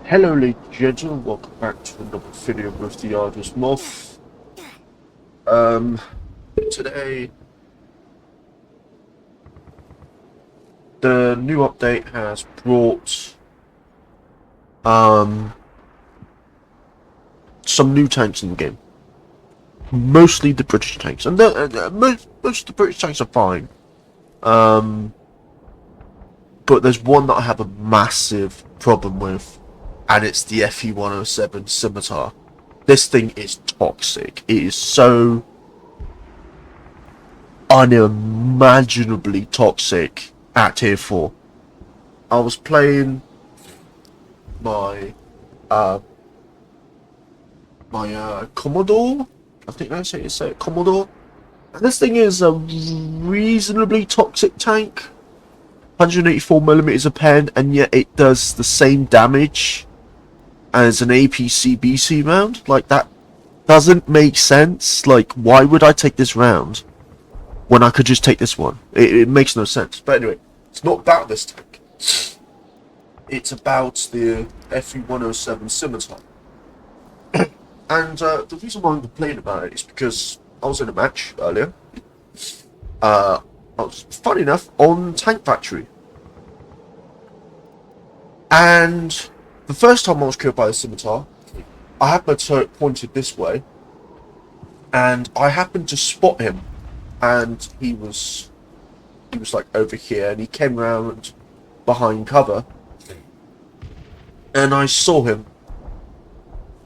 Hello ladies and gentlemen, welcome back to another video with the Arduous Moth. Today the new update has brought some new tanks in the game. Mostly the British tanks, and most of the British tanks are fine. But there's one that I have a massive problem with, and it's the FE107 Scimitar. This thing is toxic. It is so unimaginably toxic at tier 4. I was playing my Commodore, I think that's how you say it, Commodore. And this thing is a reasonably toxic tank. 184mm of pen, and yet it does the same damage as an APC-BC round. Like, that doesn't make sense. Like, why would I take this round when I could just take this one? It makes no sense. But anyway, it's not about this tank. It's about the FE107 Scimitar. And the reason why I'm complaining about it is because I was in a match earlier. I was, funny enough, on Tank Factory. And the first time I was killed by the Scimitar, I had my turret pointed this way, and I happened to spot him, and he was like over here, and he came around behind cover, and I saw him.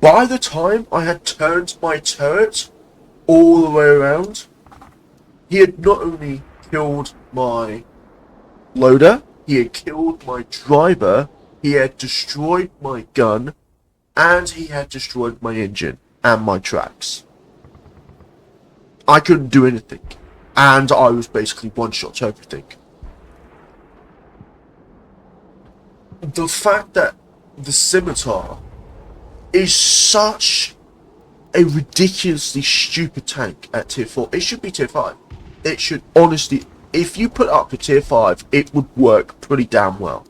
By the time I had turned my turret all the way around, he had not only killed my loader, he had killed my driver, he had destroyed my gun, and he had destroyed my engine and my tracks. I couldn't do anything, and I was basically one-shot to everything. The fact that the Scimitar is such a ridiculously stupid tank at tier 4, it should be tier 5. It should honestly, if you put it up for tier 5, it would work pretty damn well.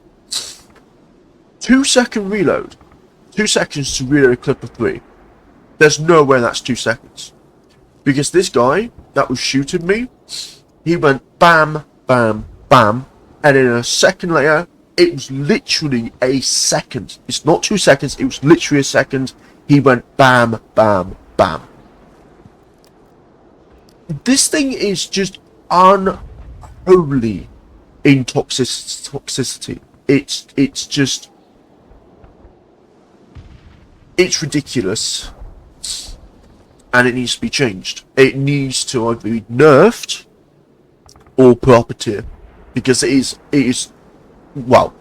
2-second reload. 2 seconds to reload a clip of 3. There's no way that's 2 seconds. Because this guy that was shooting me, he went bam, bam, bam, and in a second later, it was literally a second. It's not 2 seconds, it was literally a second. He went bam, bam, bam. This thing is just unholy in toxicity. It's just, it's ridiculous, and it needs to be changed. It needs to either be nerfed or put up a tier, because it is, well,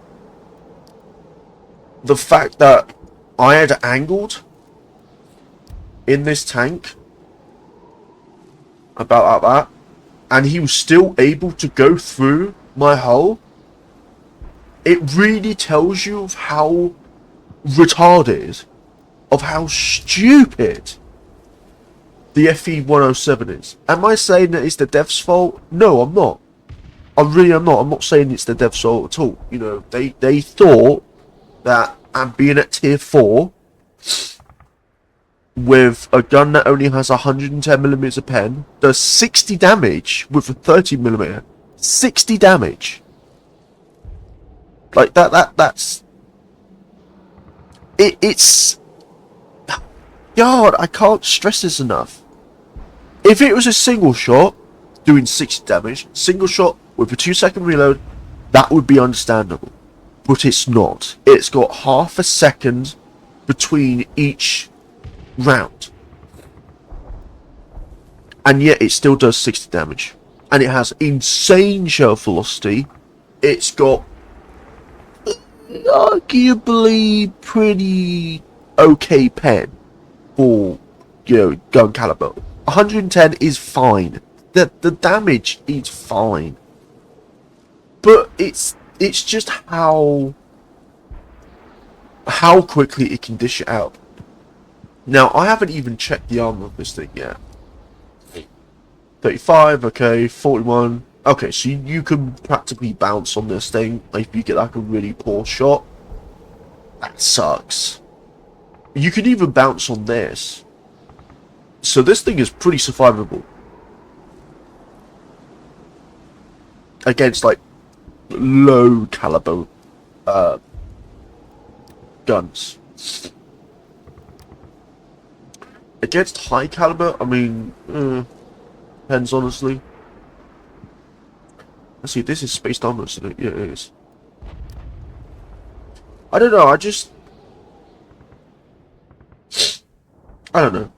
the fact that I had angled in this tank about that, and he was still able to go through my hull, it really tells you of how retarded, of how stupid the FE107 is. Am I saying that it's the dev's fault? No, I'm not. I really am not. I'm not saying it's the dev's fault at all. You know, they thought that I'm being at tier 4 with a gun that only has 110mm of pen, does 60 damage with a 30mm. 60 damage. Like that's it's God, I can't stress this enough. If it was a single shot doing 60 damage, single shot with a 2-second reload, that would be understandable. But it's not. It's got half a second between each round, and yet it still does 60 damage, and it has insane shell velocity. It's got arguably pretty okay pen for, you know, gun caliber. 110 is fine. The damage is fine, but it's just how quickly it can dish it out. Now, I haven't even checked the armor of this thing yet. 35, okay, 41. Okay, so you can practically bounce on this thing if you get like a really poor shot. That sucks. You can even bounce on this. So this thing is pretty survivable. Against, like, low caliber guns. Against high caliber, I mean, depends, honestly. Let's see, this is spaced armor, isn't it? Yeah, it is. I don't know, I don't know.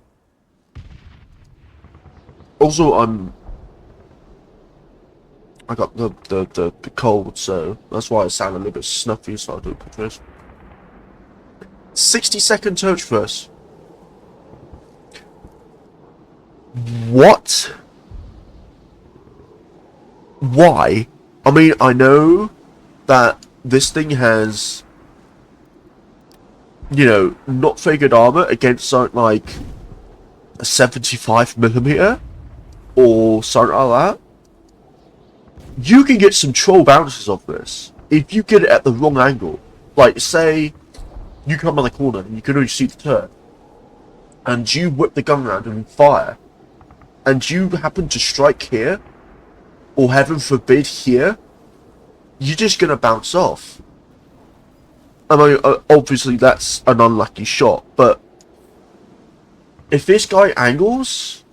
Also, I got the cold, so that's why I sound a little bit snuffy, so I'll do it first. 60-second turret first. What? Why? I mean, I know that this thing has, you know, not very good armor against something like a 75mm or something like that. You can get some troll bounces off this if you get it at the wrong angle. Like, say you come on the corner and you can only see the turret, and you whip the gun around and fire, and you happen to strike here, or heaven forbid here, you're just gonna bounce off. I mean, obviously that's an unlucky shot, but if this guy angles,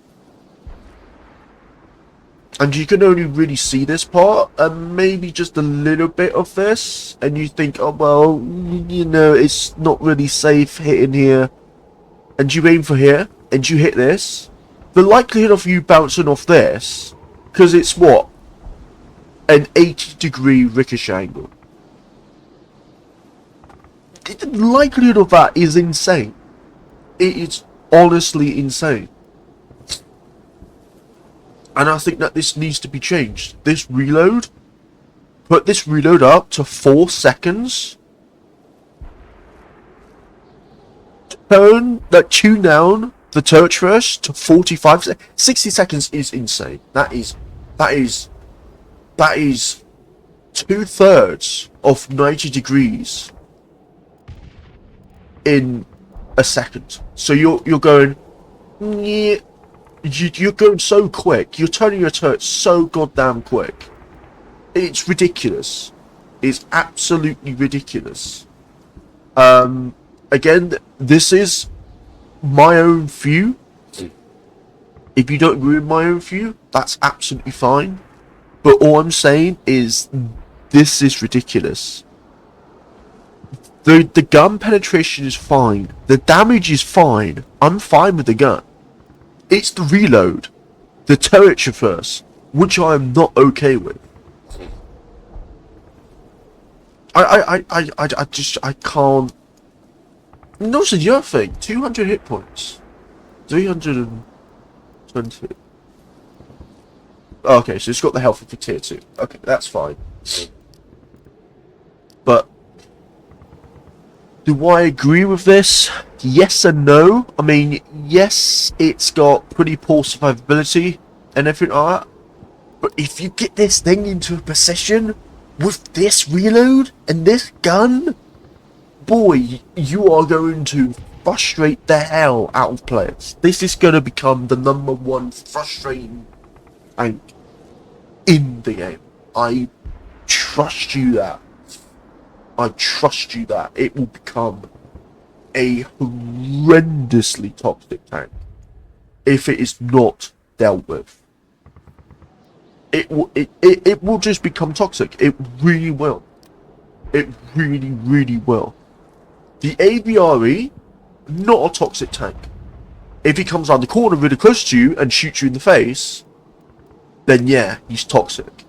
and you can only really see this part, and maybe just a little bit of this, and you think, oh well, you know, it's not really safe hitting here, and you aim for here, and you hit this, the likelihood of you bouncing off this, because it's what? An 80-degree ricochet angle. The likelihood of that is insane. It is honestly insane. And I think that this needs to be changed. This reload, put this reload up to 4 seconds. Tune down the turret rush to 45 seconds. 60 seconds is insane. That is 2/3 of 90 degrees in a second. So you're going, yeah, you're going so quick. You're turning your turret so goddamn quick. It's ridiculous. It's absolutely ridiculous. Again, this is my own view. If you don't agree with my own view, that's absolutely fine. But all I'm saying is, this is ridiculous. The gun penetration is fine. The damage is fine. I'm fine with the gun. It's the reload, the turret traverse, which I am not okay with. I can't. And also the other thing, 200 hit points, 320. Okay, so it's got the health of a tier 2. Okay, that's fine. But do I agree with this? Yes and no. I mean, yes, it's got pretty poor survivability and everything like that. But if you get this thing into a position with this reload and this gun, boy, you are going to frustrate the hell out of players. This is going to become the #1 frustrating tank in the game. I trust you that. I trust you that it will become a horrendously toxic tank if it is not dealt with. It will just become toxic. It really will. It really will. The AVRE, not a toxic tank. If he comes around the corner really close to you and shoots you in the face, then yeah, he's toxic.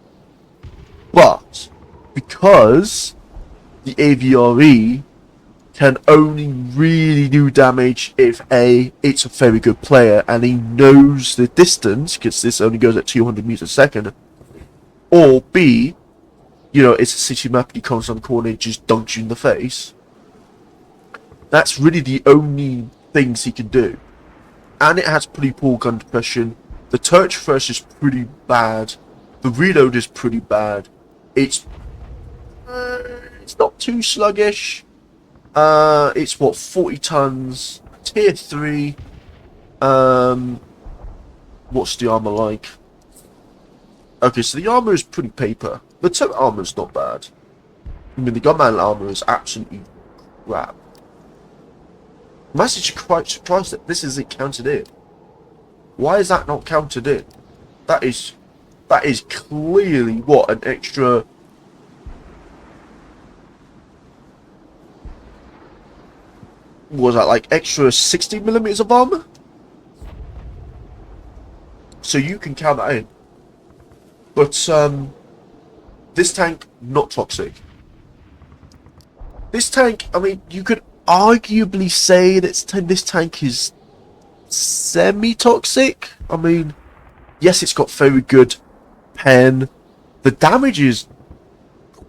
But because the AVRE can only really do damage if A, it's a very good player and he knows the distance, because this only goes at 200 meters a second, or B, you know, it's a city map and he comes on the corner and just dunks you in the face. That's really the only things he can do. And it has pretty poor gun depression. The turret first is pretty bad. The reload is pretty bad. It's not too sluggish. It's what, 40 tons, tier 3. Um, what's the armor like? Okay, so the armor is pretty paper. The turret armor is not bad. I mean, the gunman armor is absolutely crap. I'm actually quite surprised that this isn't counted in. Why is that not counted in? That is clearly what, an extra. Was that like extra 60mm of armor? So you can count that in. But this tank, not toxic. This tank, I mean, you could arguably say that this tank is semi-toxic. I mean, yes, it's got very good pen. The damage is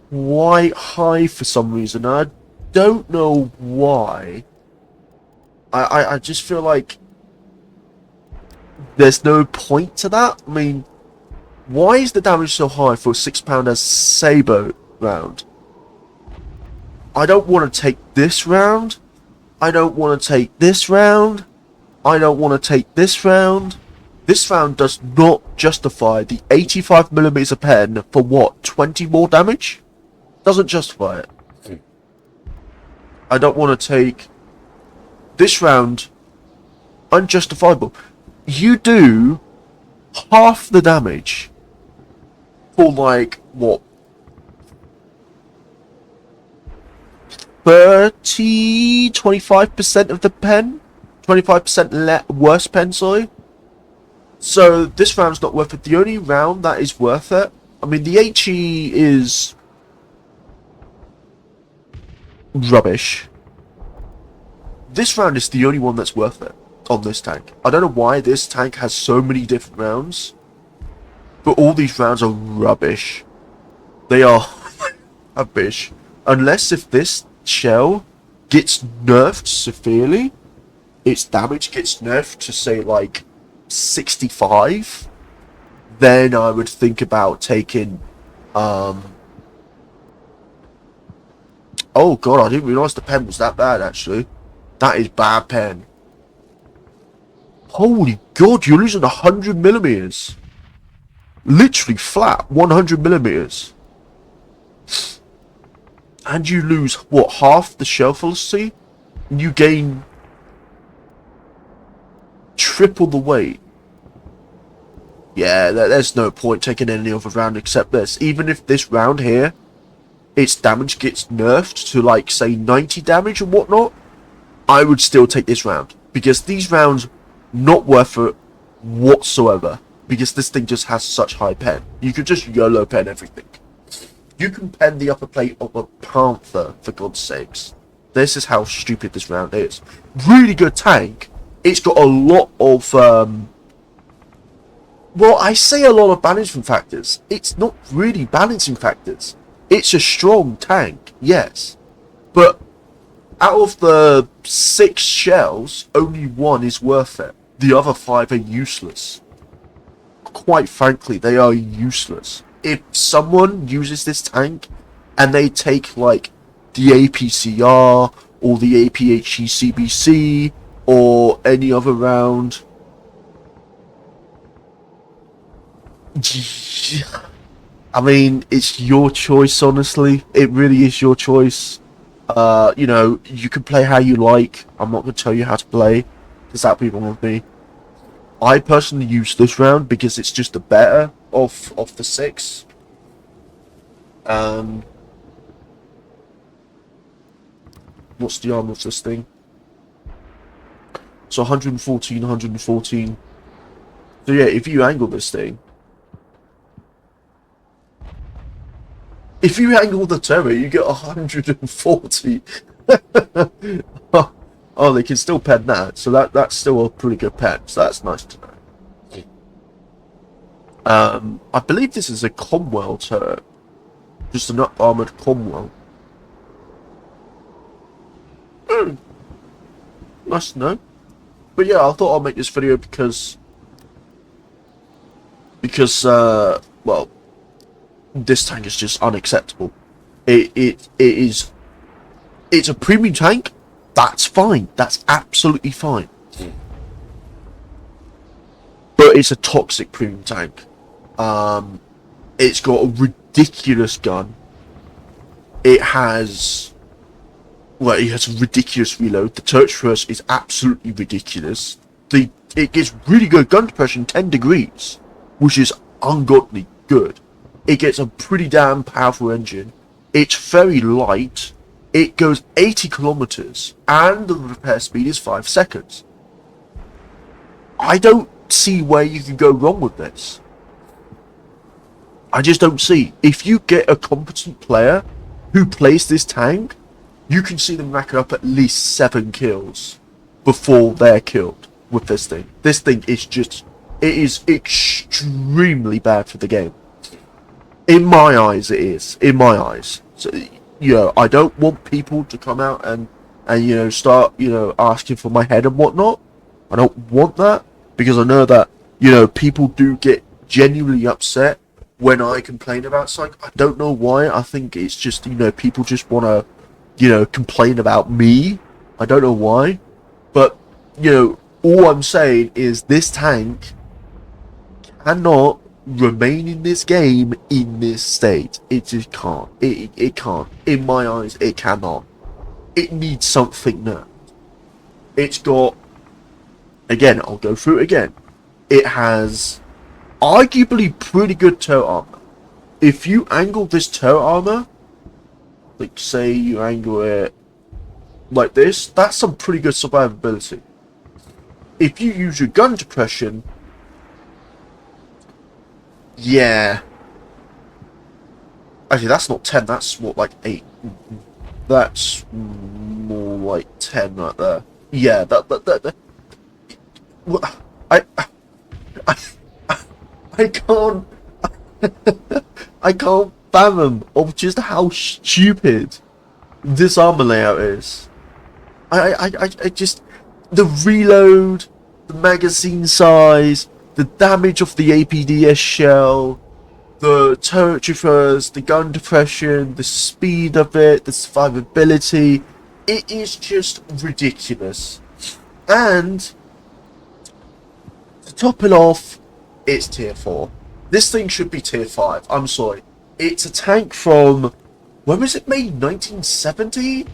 quite high for some reason. I don't know why. I just feel like there's no point to that. I mean, why is the damage so high for a 6-pounder Sabre round? I don't want to take this round. I don't want to take this round. I don't want to take this round. This round does not justify the 85mm of pen for what, 20 more damage? Doesn't justify it. I don't want to take this round. Unjustifiable. You do half the damage for like what, 25% of the pen, 25% worse pen, sorry. So this round's not worth it. The only round that is worth it, I mean, the HE is rubbish. This round is the only one that's worth it on this tank. I don't know why this tank has so many different rounds, but all these rounds are rubbish. They are rubbish. Unless if this shell gets nerfed severely, its damage gets nerfed to say like 65, then I would think about taking oh god, I didn't realise the pen was that bad actually. That is bad pen. Holy god, you're losing 100mm. Literally flat 100mm. And you lose, what, half the shell velocity? And you gain triple the weight. Yeah, there's no point taking any other round except this. Even if this round here, its damage gets nerfed to like, say, 90 damage and whatnot, I would still take this round. Because these rounds, not worth it whatsoever. Because this thing just has such high pen. You could just YOLO pen everything. You can pen the upper plate of a Panther, for God's sakes. This is how stupid this round is. Really good tank. It's got a lot of, well, I say a lot of balancing factors. It's not really balancing factors. It's a strong tank, yes. But out of the 6 shells, only 1 is worth it. The other 5 are useless. Quite frankly, they are useless. If someone uses this tank and they take like the APCR or the APHE CBC or any other round, I mean, it's your choice, honestly. It really is your choice. You know, you can play how you like. I'm not going to tell you how to play, because that would be wrong with me. I personally use this round because it's just the better of the 6. What's the armor of this thing? So 114, 114. So yeah, if you angle this thing, if you angle the turret, you get 140. Oh, they can still pen that, so that's still a pretty good pen, so that's nice to know. I believe this is a Cromwell turret. Just an up-armoured Cromwell. Nice to know. But yeah, I thought I'll make this video because well, this tank is just unacceptable. It is It's a premium tank. That's fine. That's absolutely fine. But it's a toxic premium tank. It's got a ridiculous gun. It has a ridiculous reload. The Turret Traverse is absolutely ridiculous. It gets really good gun depression, 10 degrees, which is ungodly good. It gets a pretty damn powerful engine. It's very light. It goes 80 kilometers, and the repair speed is 5 seconds. I don't see where you can go wrong with this. I just don't see. If you get a competent player who plays this tank, you can see them rack up at least 7 kills before they're killed with this thing. This thing is just... It is extremely bad for the game. In my eyes, it is. In my eyes. So, I don't want people to come out and start, asking for my head and whatnot. I don't want that, because I know that, people do get genuinely upset when I complain about something. I don't know why. I think it's just, people just want to, complain about me. I don't know why. But, all I'm saying is this tank cannot remain in this game in this state. It just can't. It can't. In my eyes, it cannot. It needs something now. It's got... Again, I'll go through it again. It has arguably pretty good turret armor. If you angle this turret armor, like say you angle it like this, that's some pretty good survivability. If you use your gun depression, yeah. Actually, that's not 10, that's more like 8. That's more like 10 right there. Yeah, I can't I can't fathom of just how stupid this armor layout is. I just, the reload, the magazine size, the damage of the APDS shell, the turret traverse, the gun depression, the speed of it, the survivability, it is just ridiculous. And to top it off, it's tier 4. This thing should be tier 5. I'm sorry. It's a tank from... When was it made? 1970?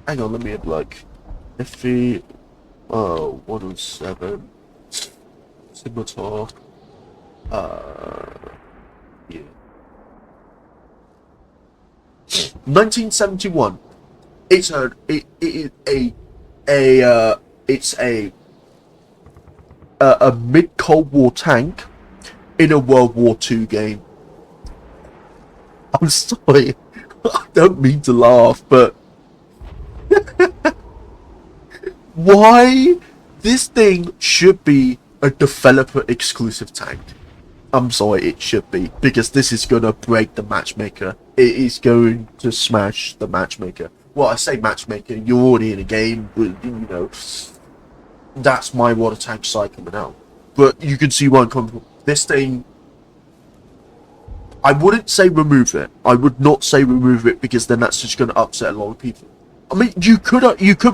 Hang on, let me have like... FV... 107... Scimitar... Yeah. 1971. It's a mid-Cold War tank in a World War II game. I'm sorry, I don't mean to laugh, but why this thing should be a developer exclusive tank? I'm sorry, it should be, because this is gonna break the matchmaker. It is going to smash the matchmaker. Well, I say matchmaker, you're already in a game, but, that's my water tank side coming out. But you can see where I'm coming from. This thing, I wouldn't say remove it. I would not say remove it, because then that's just going to upset a lot of people. I mean, you could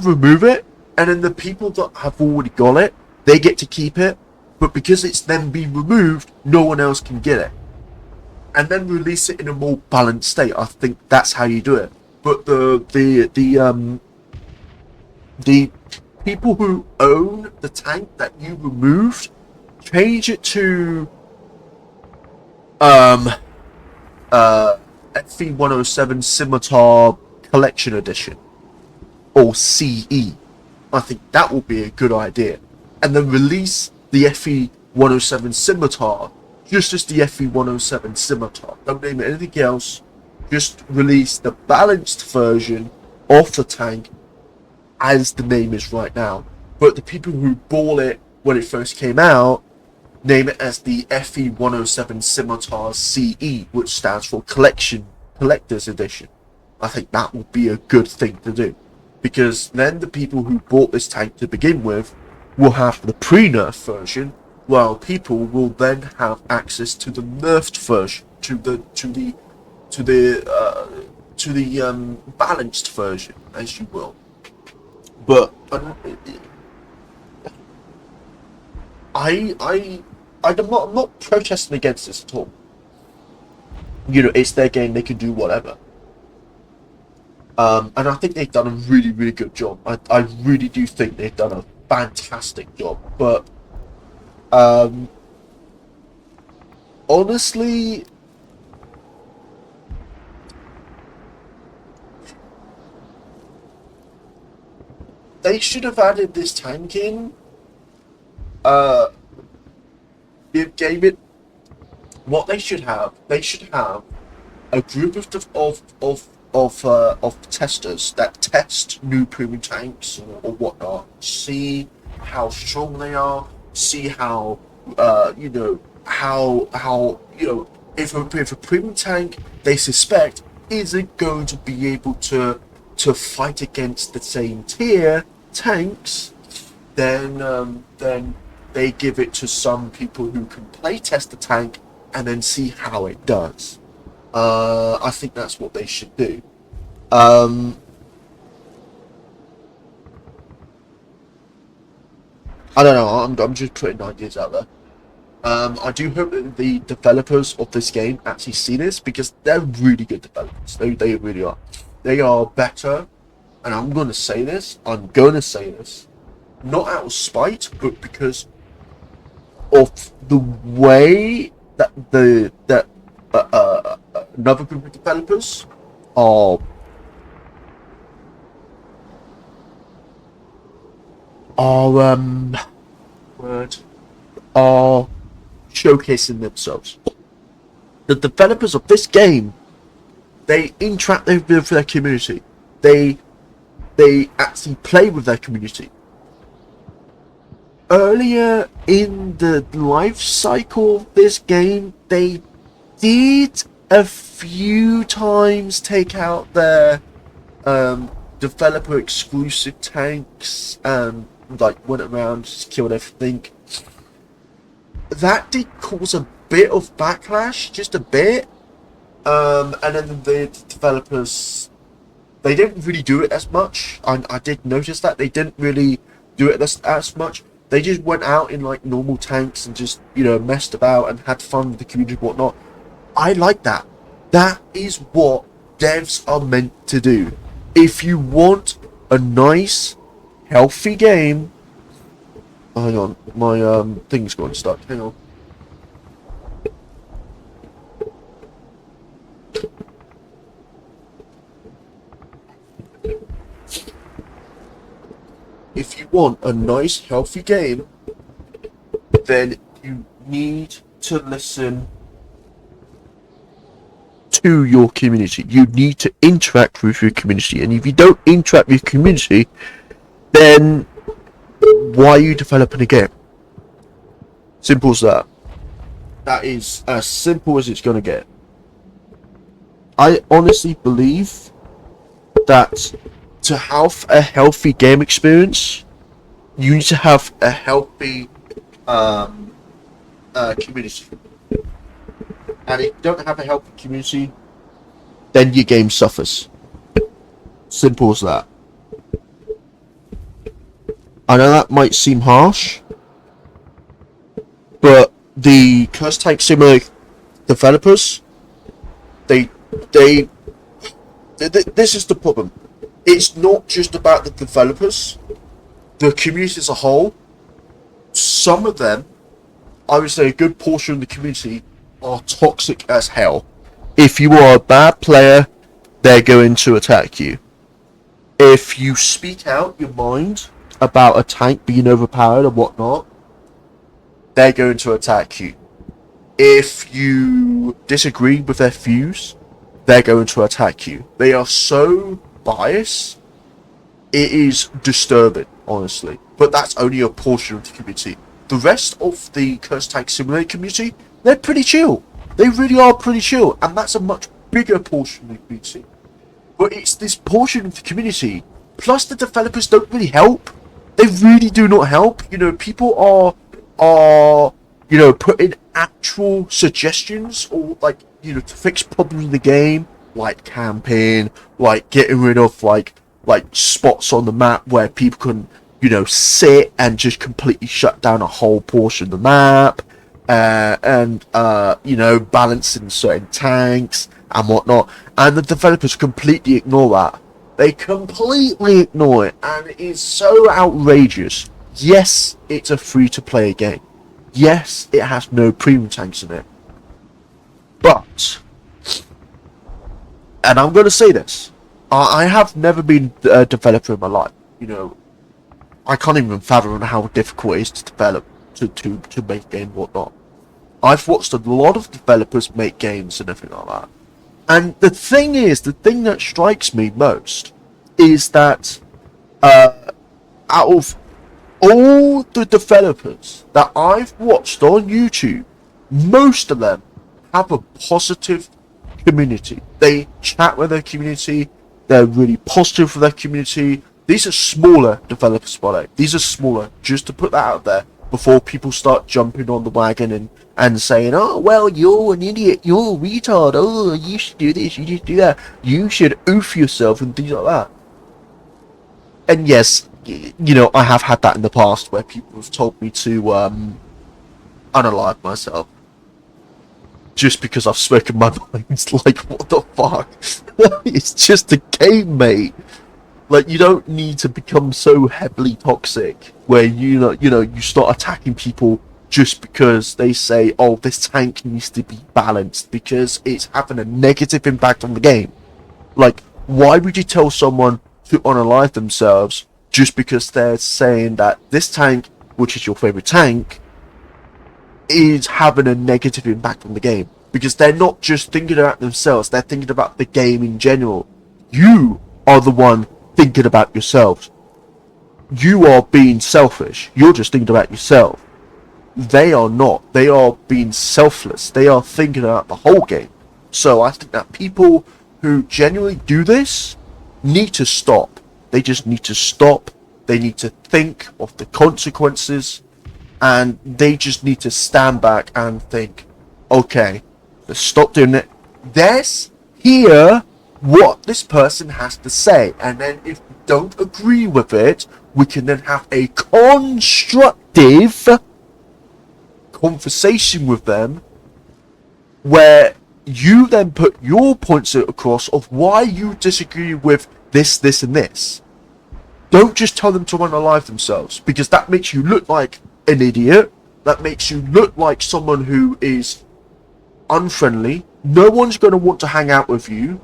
remove it, and then the people that have already got it, they get to keep it. But because it's then being removed, no one else can get it. And then release it in a more balanced state. I think that's how you do it. But the people who own the tank that you removed, change it to FV107 Scimitar Collection Edition, or CE. I think that will be a good idea. And then release the FV107 Scimitar just as the FV107 Scimitar. Don't name it anything else. Just release the balanced version of the tank as the name is right now. But the people who bought it when it first came out, name it as the FE107 Scimitar CE, which stands for Collector's Edition. I think that would be a good thing to do, because then the people who bought this tank to begin with will have the pre-nerf version, while people will then have access to the nerfed version, to the balanced version, as you will. But I'm not protesting against this at all. It's their game; they can do whatever. And I think they've done a really, really good job. I really do think they've done a fantastic job. But honestly, they should have added this tank in. Uh, gave it what they should have. They should have a group of testers that test new premium tanks or whatnot. See how strong they are. See how if a premium tank they suspect isn't going to be able to fight against the same tier tanks, then they give it to some people who can play test the tank and then see how it does. I think that's what they should do. Um, I don't know. I'm just putting ideas out there. I do hope that the developers of this game actually see this because they're really good developers. They really are. They are better, and I'm going to say this. I'm going to say this, not out of spite, but because of the way that another group of developers are are word are showcasing themselves. The developers of this game, they interact with their community. They actually play with their community. Earlier in the life cycle of this game, they did a few times take out their developer exclusive tanks and like went around, just killed everything. That did cause a bit of backlash, just a bit. And then the developers, they didn't really do it as much. I did notice that they didn't really do it as much. They just went out in like normal tanks and just messed about and had fun with the community and whatnot. I like that. That is what devs are meant to do. If you want a nice, healthy game. Hang on, my thing's going stuck. Hang on. If you want a nice, healthy game, then you need to listen to your community. You need to interact with your community. And if you don't interact with your community, then why are you developing a game? Simple as that. That is as simple as it's going to get. I honestly believe that to have a healthy game experience, you need to have a healthy community. And if you don't have a healthy community, then your game suffers. Simple as that. I know that might seem harsh, but the Curse Tank Simulator developers, this is the problem. It's not just about the developers, the community as a whole. Some of them, I would say a good portion of the community, are toxic as hell. If you are a bad player, they're going to attack you. If you speak out your mind about a tank being overpowered or whatnot, they're going to attack you. If you disagree with their views, they're going to attack you. They are so biased, it is disturbing, honestly. But that's only a portion of the community. The rest of the Curse Tank Simulator community, they're pretty chill. They really are pretty chill, and that's a much bigger portion of the community. But it's this portion of the community, plus the developers don't really help. They really do not help. People are putting actual suggestions or to fix problems in the game like camping, like getting rid of like spots on the map where people can, sit and just completely shut down a whole portion of the map, and balancing certain tanks and whatnot. And the developers completely ignore that. They completely ignore it, and it is so outrageous. Yes, it's a free-to-play game. Yes, it has no premium tanks in it. But, and I'm going to say this, I have never been a developer in my life. I can't even fathom how difficult it is to develop, to make games and whatnot. I've watched a lot of developers make games and everything like that. And the thing that strikes me most is that out of all the developers that I've watched on YouTube, most of them have a positive community. They chat with their community. They're really positive for their community. These are smaller developers, by the way. These are smaller, just to put that out there before people start jumping on the wagon and saying, oh, well, you're an idiot, you're a retard, oh, you should do this, you should do that, you should oof yourself and things like that. And yes, I have had that in the past where people have told me to unalive myself just because I've spoken my mind. It's like, what the fuck? It's just a game, mate. Like, you don't need to become so heavily toxic where you start attacking people just because they say, oh, this tank needs to be balanced because it's having a negative impact on the game. Like, why would you tell someone to unalive themselves just because they're saying that this tank, which is your favorite tank, is having a negative impact on the game? Because they're not just thinking about themselves, they're thinking about the game in general. You are the one thinking about yourselves. You are being selfish. You're just thinking about yourself. They are not. They are being selfless. They are thinking about the whole game. So I think that people who genuinely do this need to stop. They just need to stop. They need to think of the consequences, and they just need to stand back and think, okay, let's stop doing it. Let's hear what this person has to say, and then if we don't agree with it, we can then have a constructive conversation with them where you then put your points across of why you disagree with this, this, and this. Don't just tell them to unalive themselves, because that makes you look like an idiot. That makes you look like someone who is unfriendly. No one's going to want to hang out with you.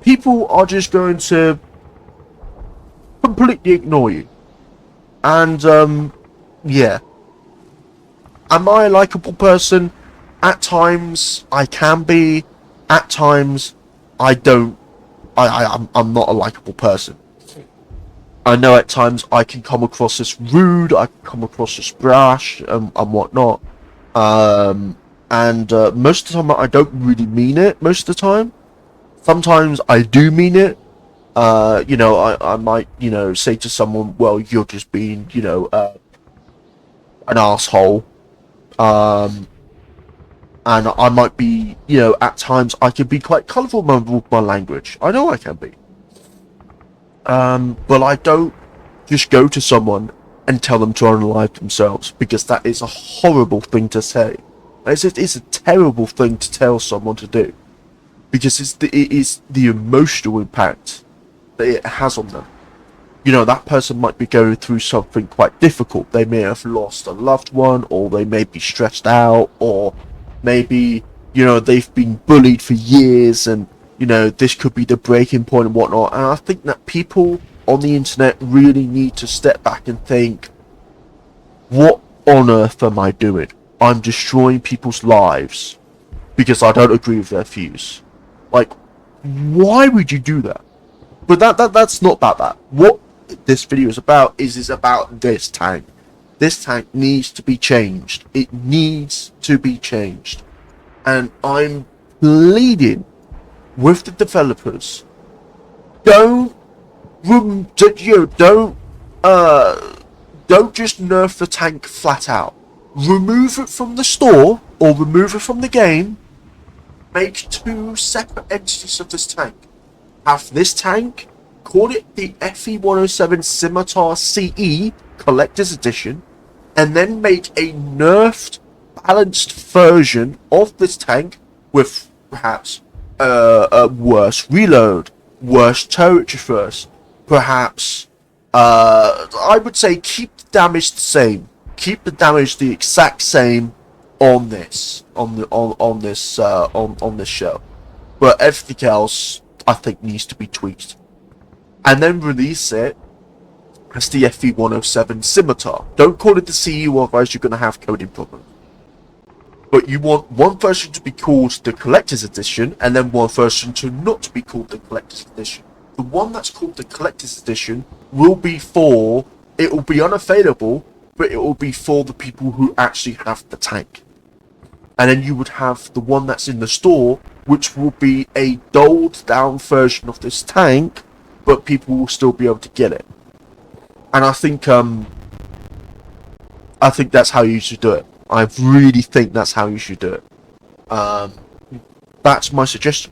People are just going to completely ignore you. And, yeah. Am I a likable person? At times, I can be. At times, I don't. I'm not a likable person. I know at times I can come across as rude, I can come across as brash, and whatnot. Most of the time I don't really mean it, most of the time. Sometimes I do mean it. I might, say to someone, well, you're just being, an asshole. And I might be, at times I can be quite colourful with my language. I know I can be. But I don't just go to someone and tell them to unalive themselves, because that is a horrible thing to say. It's a terrible thing to tell someone to do, because it is the emotional impact that it has on them. That person might be going through something quite difficult. They may have lost a loved one, or they may be stressed out, or maybe, they've been bullied for years, and this could be the breaking point and whatnot. And I think that people on the internet really need to step back and think, what on earth am I doing? I'm destroying people's lives because I don't agree with their views. Like, why would you do that? But that's not about that. What this video is about is about this tank. This tank needs to be changed. It needs to be changed. And I'm pleading with the developers, don't just nerf the tank flat out. Remove it from the store, or remove it from the game, make two separate entities of this tank. Have this tank, call it the FE107 Scimitar CE Collector's Edition, and then make a nerfed, balanced version of this tank with perhaps a worse reload, worse turret traverse, perhaps I would say keep the damage the same. Keep the damage the exact same on this on this show, but everything else I think needs to be tweaked, and then release it as the FE107 Scimitar. Don't call it the CE, otherwise you're going to have coding problems. But you want one version to be called the Collector's Edition, and then one version to not be called the Collector's Edition. The one that's called the Collector's Edition will be it will be unavailable, but it will be for the people who actually have the tank. And then you would have the one that's in the store, which will be a dulled down version of this tank, but people will still be able to get it. And I think that's how you should do it. I really think that's how you should do it. That's my suggestion.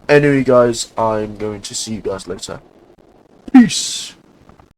Anyway, guys, I'm going to see you guys later. Peace.